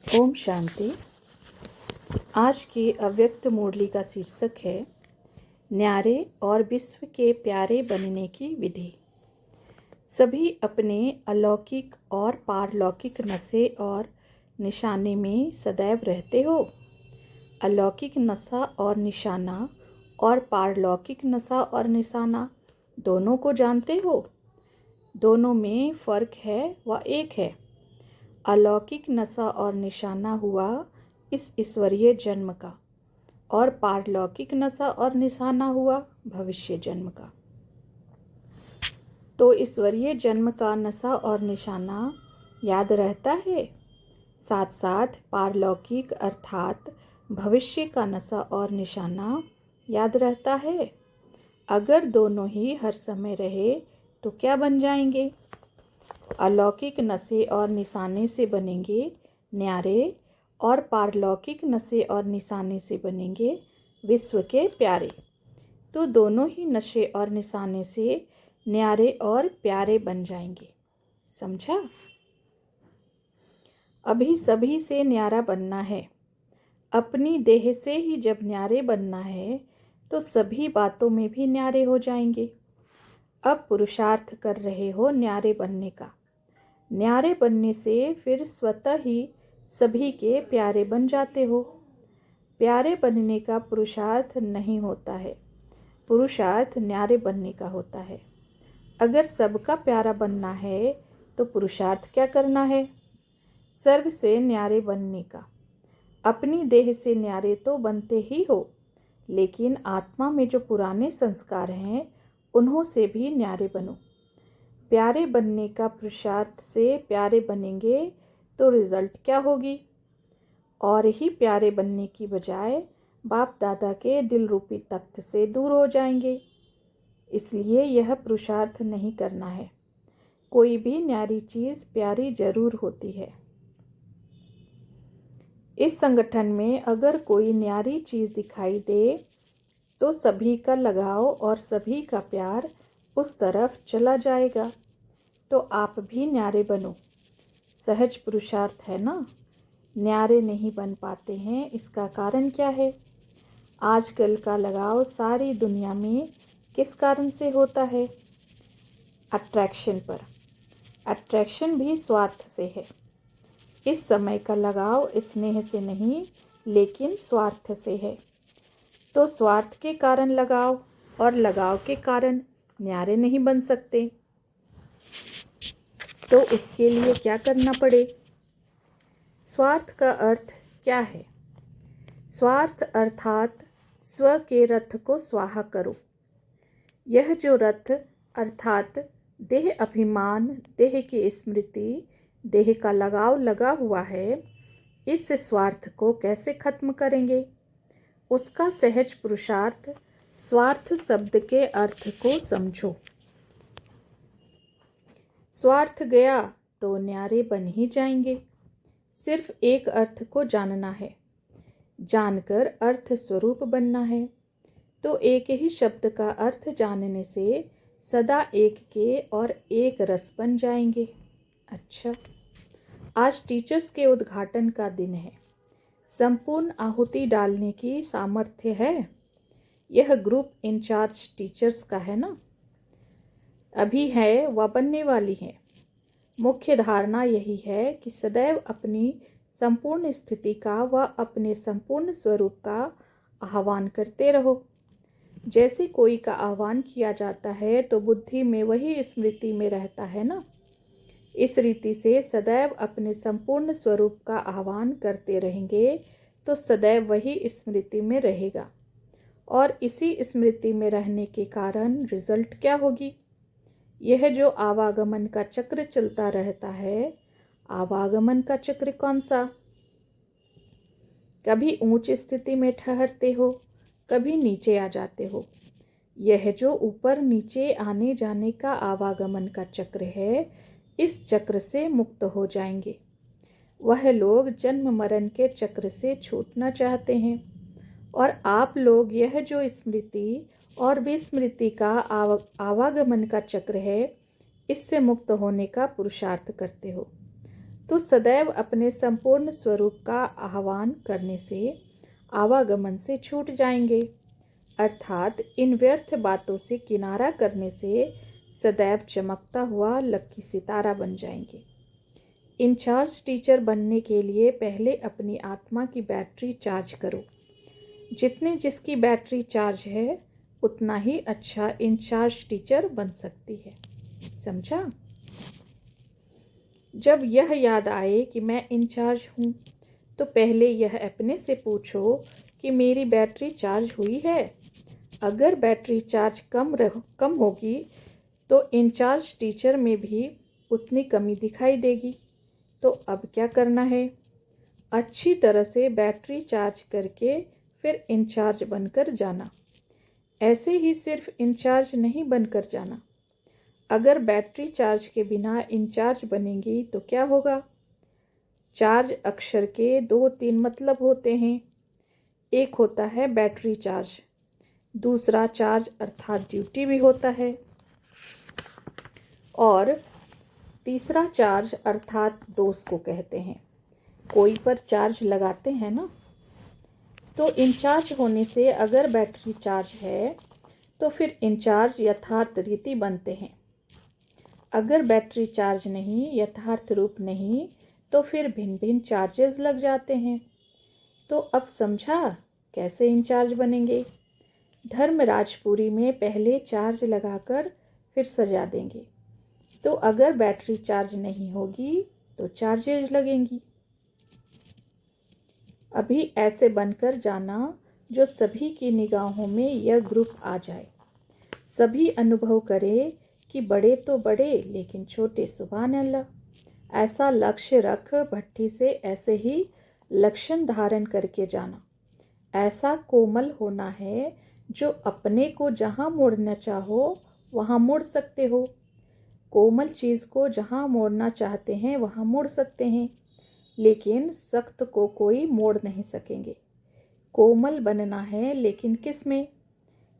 ओम शांति। आज की अव्यक्त मुरली का शीर्षक है न्यारे और विश्व के प्यारे बनने की विधि। सभी अपने अलौकिक और पारलौकिक नशे और निशाने में सदैव रहते हो। अलौकिक नशा और निशाना और पारलौकिक नशा और निशाना दोनों को जानते हो। दोनों में फर्क है व एक है। अलौकिक नशा और निशाना हुआ इस ईश्वरीय जन्म का और पारलौकिक नशा और निशाना हुआ भविष्य जन्म का। तो ईश्वरीय जन्म का नशा और निशाना याद रहता है, साथ साथ पारलौकिक अर्थात भविष्य का नशा और निशाना याद रहता है। अगर दोनों ही हर समय रहे तो क्या बन जाएंगे? अलौकिक नशे और निशाने से बनेंगे न्यारे और पारलौकिक नशे और निशाने से बनेंगे विश्व के प्यारे। तो दोनों ही नशे और निशाने से न्यारे और प्यारे बन जाएंगे। समझा? अभी सभी से न्यारा बनना है। अपनी देह से ही जब न्यारे बनना है तो सभी बातों में भी न्यारे हो जाएंगे। अब पुरुषार्थ कर रहे हो न्यारे बनने का। न्यारे बनने से फिर स्वतः ही सभी के प्यारे बन जाते हो। प्यारे बनने का पुरुषार्थ नहीं होता है, पुरुषार्थ न्यारे बनने का होता है। अगर सबका प्यारा बनना है तो पुरुषार्थ क्या करना है? सर्व से न्यारे बनने का। अपनी देह से न्यारे तो बनते ही हो, लेकिन आत्मा में जो पुराने संस्कार हैं उन्हों से भी न्यारे बनो। प्यारे बनने का पुरुषार्थ से प्यारे बनेंगे तो रिजल्ट क्या होगी? और ही प्यारे बनने की बजाय बाप दादा के दिल रूपी तख्त से दूर हो जाएंगे। इसलिए यह पुरुषार्थ नहीं करना है। कोई भी न्यारी चीज़ प्यारी जरूर होती है। इस संगठन में अगर कोई न्यारी चीज़ दिखाई दे तो सभी का लगाव और सभी का प्यार उस तरफ चला जाएगा। तो आप भी न्यारे बनो। सहज पुरुषार्थ है ना। न्यारे नहीं बन पाते हैं, इसका कारण क्या है? आजकल का लगाव सारी दुनिया में किस कारण से होता है? अट्रैक्शन पर। अट्रैक्शन भी स्वार्थ से है। इस समय का लगाव स्नेह से नहीं लेकिन स्वार्थ से है। तो स्वार्थ के कारण लगाव और लगाव के कारण न्यारे नहीं बन सकते। तो इसके लिए क्या करना पड़े? स्वार्थ का अर्थ क्या है? स्वार्थ अर्थात स्व के रथ को स्वाहा करो। यह जो रथ अर्थात देह अभिमान, देह की स्मृति, देह का लगाव लगा हुआ है, इस स्वार्थ को कैसे खत्म करेंगे? उसका सहज पुरुषार्थ स्वार्थ शब्द के अर्थ को समझो। स्वार्थ गया तो न्यारे बन ही जाएंगे। सिर्फ एक अर्थ को जानना है, जानकर अर्थ स्वरूप बनना है। तो एक ही शब्द का अर्थ जानने से सदा एक के और एक रस बन जाएंगे। अच्छा, आज टीचर्स के उद्घाटन का दिन है। संपूर्ण आहुति डालने की सामर्थ्य है। यह ग्रुप इंचार्ज टीचर्स का है ना। अभी है व बनने वाली है। मुख्य धारणा यही है कि सदैव अपनी संपूर्ण स्थिति का व अपने संपूर्ण स्वरूप का आह्वान करते रहो। जैसे कोई का आह्वान किया जाता है तो बुद्धि में वही स्मृति में रहता है ना। इस रीति से सदैव अपने संपूर्ण स्वरूप का आह्वान करते रहेंगे तो सदैव वही स्मृति में रहेगा। और इसी स्मृति में रहने के कारण रिजल्ट क्या होगी? यह जो आवागमन का चक्र चलता रहता है, आवागमन का चक्र कौन सा? कभी ऊंच स्थिति में ठहरते हो, कभी नीचे आ जाते हो। यह जो ऊपर नीचे आने जाने का आवागमन का चक्र है, इस चक्र से मुक्त हो जाएंगे। वह लोग जन्म मरण के चक्र से छूटना चाहते हैं और आप लोग यह जो स्मृति और विस्मृति का आवागमन का चक्र है, इससे मुक्त होने का पुरुषार्थ करते हो। तो सदैव अपने संपूर्ण स्वरूप का आह्वान करने से आवागमन से छूट जाएंगे, अर्थात इन व्यर्थ बातों से किनारा करने से सदैव चमकता हुआ लकी सितारा बन जाएंगे। इंचार्ज टीचर बनने के लिए पहले अपनी आत्मा की बैटरी चार्ज करो। जितने जिसकी बैटरी चार्ज है उतना ही अच्छा इंचार्ज टीचर बन सकती है। समझा? जब यह याद आए कि मैं इंचार्ज हूँ तो पहले यह अपने से पूछो कि मेरी बैटरी चार्ज हुई है। अगर बैटरी चार्ज कम होगी तो इंचार्ज टीचर में भी उतनी कमी दिखाई देगी। तो अब क्या करना है? अच्छी तरह से बैटरी चार्ज करके फिर इंचार्ज बनकर जाना। ऐसे ही सिर्फ इंचार्ज नहीं बनकर जाना। अगर बैटरी चार्ज के बिना इंचार्ज बनेंगी तो क्या होगा? चार्ज अक्षर के 2-3 मतलब होते हैं। एक होता है बैटरी चार्ज, दूसरा चार्ज अर्थात ड्यूटी भी होता है, और तीसरा चार्ज अर्थात दोस्त को कहते हैं। कोई पर चार्ज लगाते हैं ना। तो इंचार्ज होने से अगर बैटरी चार्ज है तो फिर इंचार्ज यथार्थ रीति बनते हैं। अगर बैटरी चार्ज नहीं, यथार्थ रूप नहीं, तो फिर भिन्न भिन्न चार्जेस लग जाते हैं। तो अब समझा कैसे इंचार्ज बनेंगे? धर्मराजपुरी में पहले चार्ज लगाकर फिर सजा देंगे। तो अगर बैटरी चार्ज नहीं होगी तो चार्जेस लगेंगी। अभी ऐसे बनकर जाना जो सभी की निगाहों में यह ग्रुप आ जाए। सभी अनुभव करें कि बड़े तो बड़े लेकिन छोटे सुभान अल्लाह। ऐसा लक्ष्य रख भट्टी से ऐसे ही लक्षण धारण करके जाना। ऐसा कोमल होना है जो अपने को जहाँ मोड़ना चाहो वहाँ मोड़ सकते हो। कोमल चीज़ को जहाँ मोड़ना चाहते हैं वहाँ मोड़ सकते हैं, लेकिन सख्त को कोई मोड़ नहीं सकेंगे। कोमल बनना है, लेकिन किस में?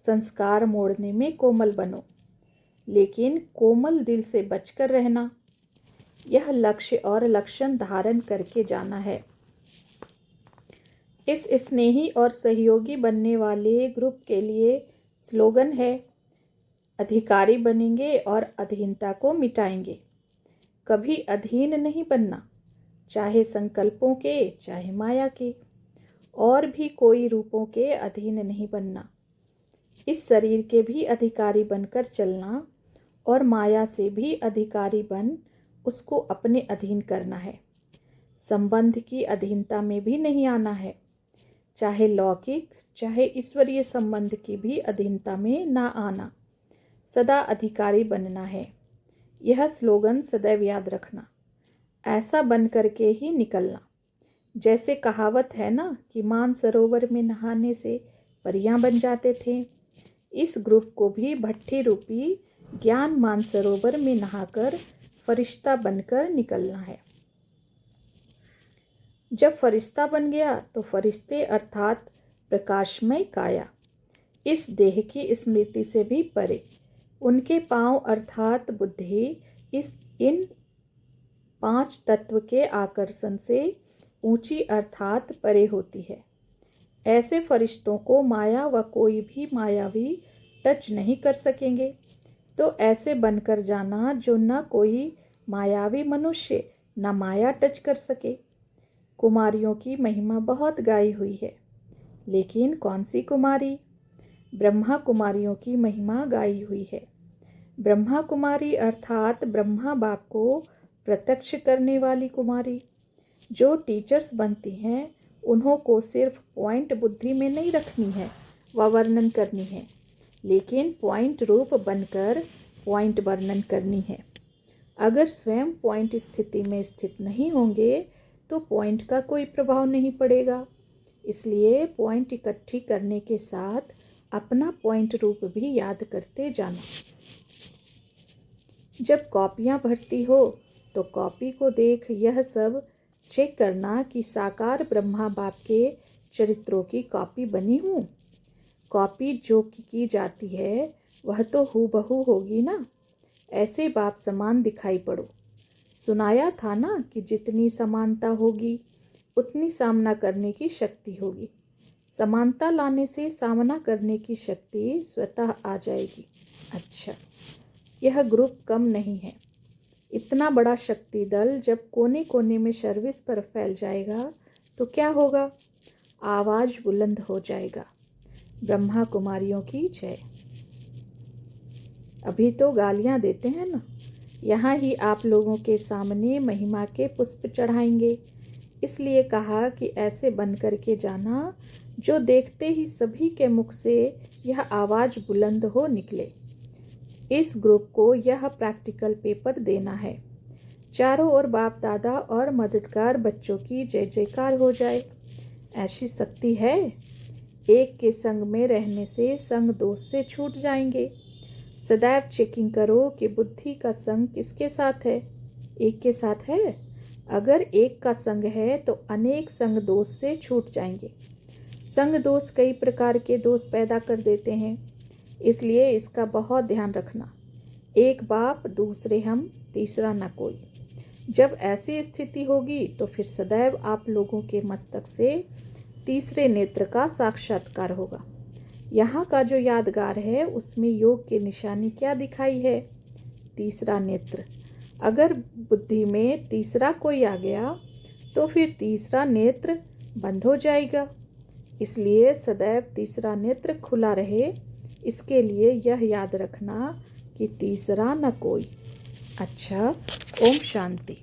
संस्कार मोड़ने में कोमल बनो, लेकिन कोमल दिल से बचकर रहना। यह लक्ष्य और लक्षण धारण करके जाना है। इस स्नेही और सहयोगी बनने वाले ग्रुप के लिए स्लोगन है, अधिकारी बनेंगे और अधीनता को मिटाएंगे। कभी अधीन नहीं बनना, चाहे संकल्पों के चाहे माया के, और भी कोई रूपों के अधीन नहीं बनना। इस शरीर के भी अधिकारी बनकर चलना और माया से भी अधिकारी बन उसको अपने अधीन करना है। संबंध की अधीनता में भी नहीं आना है, चाहे लौकिक चाहे ईश्वरीय संबंध की भी अधीनता में ना आना। सदा अधिकारी बनना है। यह स्लोगन सदैव याद रखना। ऐसा बन करके ही निकलना। जैसे कहावत है ना कि मानसरोवर में नहाने से परियां बन जाते थे। इस ग्रुप को भी भट्ठी रूपी ज्ञान मानसरोवर में नहाकर फरिश्ता बनकर निकलना है। जब फरिश्ता बन गया तो फरिश्ते अर्थात प्रकाशमय काया इस देह की स्मृति से भी परे, उनके पांव अर्थात बुद्धि इन 5 तत्व के आकर्षण से ऊंची अर्थात परे होती है। ऐसे फरिश्तों को माया व कोई भी मायावी टच नहीं कर सकेंगे। तो ऐसे बनकर जाना जो न कोई मायावी मनुष्य न माया टच कर सके। कुमारियों की महिमा बहुत गाई हुई है, लेकिन कौन सी कुमारी? ब्रह्मा कुमारियों की महिमा गाई हुई है। ब्रह्मा कुमारी अर्थात ब्रह्मा बाप को प्रत्यक्ष करने वाली कुमारी। जो टीचर्स बनती हैं उन्हों को सिर्फ पॉइंट बुद्धि में नहीं रखनी है व वर्णन करनी है, लेकिन पॉइंट रूप बनकर पॉइंट वर्णन करनी है। अगर स्वयं पॉइंट स्थिति में स्थित नहीं होंगे तो पॉइंट का कोई प्रभाव नहीं पड़ेगा। इसलिए पॉइंट इकट्ठी करने के साथ अपना पॉइंट रूप भी याद करते जाना। जब कॉपियाँ भरती हो तो कॉपी को देख यह सब चेक करना कि साकार ब्रह्मा बाप के चरित्रों की कॉपी बनी हूँ। कॉपी जो की जाती है वह तो हूबहू होगी ना। ऐसे बाप समान दिखाई पड़ो। सुनाया था ना कि जितनी समानता होगी उतनी सामना करने की शक्ति होगी। समानता लाने से सामना करने की शक्ति स्वतः आ जाएगी। अच्छा, यह ग्रुप कम नहीं है। इतना बड़ा शक्ति दल जब कोने कोने में सर्विस पर फैल जाएगा तो क्या होगा? आवाज बुलंद हो जाएगा। ब्रह्मा कुमारियों की जय। अभी तो गालियां देते हैं ना, यहाँ ही आप लोगों के सामने महिमा के पुष्प चढ़ाएंगे। इसलिए कहा कि ऐसे बन कर के जाना जो देखते ही सभी के मुख से यह आवाज़ बुलंद हो निकले। इस ग्रुप को यह प्रैक्टिकल पेपर देना है। चारों ओर बाप दादा और मददगार बच्चों की जय जयकार हो जाए। ऐसी शक्ति है। एक के संग में रहने से संग दोष से छूट जाएंगे। सदैव चेकिंग करो कि बुद्धि का संग किसके साथ है। एक के साथ है। अगर एक का संग है तो अनेक संग दोष से छूट जाएंगे। संग दोष कई प्रकार के दोष पैदा कर देते हैं, इसलिए इसका बहुत ध्यान रखना। एक बाप, दूसरे हम, तीसरा न कोई। जब ऐसी स्थिति होगी तो फिर सदैव आप लोगों के मस्तक से तीसरे नेत्र का साक्षात्कार होगा। यहाँ का जो यादगार है उसमें योग की निशानी क्या दिखाई है? तीसरा नेत्र। अगर बुद्धि में तीसरा कोई आ गया तो फिर तीसरा नेत्र बंद हो जाएगा। इसलिए सदैव तीसरा नेत्र खुला रहे। इसके लिए यह याद रखना कि तीसरा न कोई। अच्छा, ओम शांति।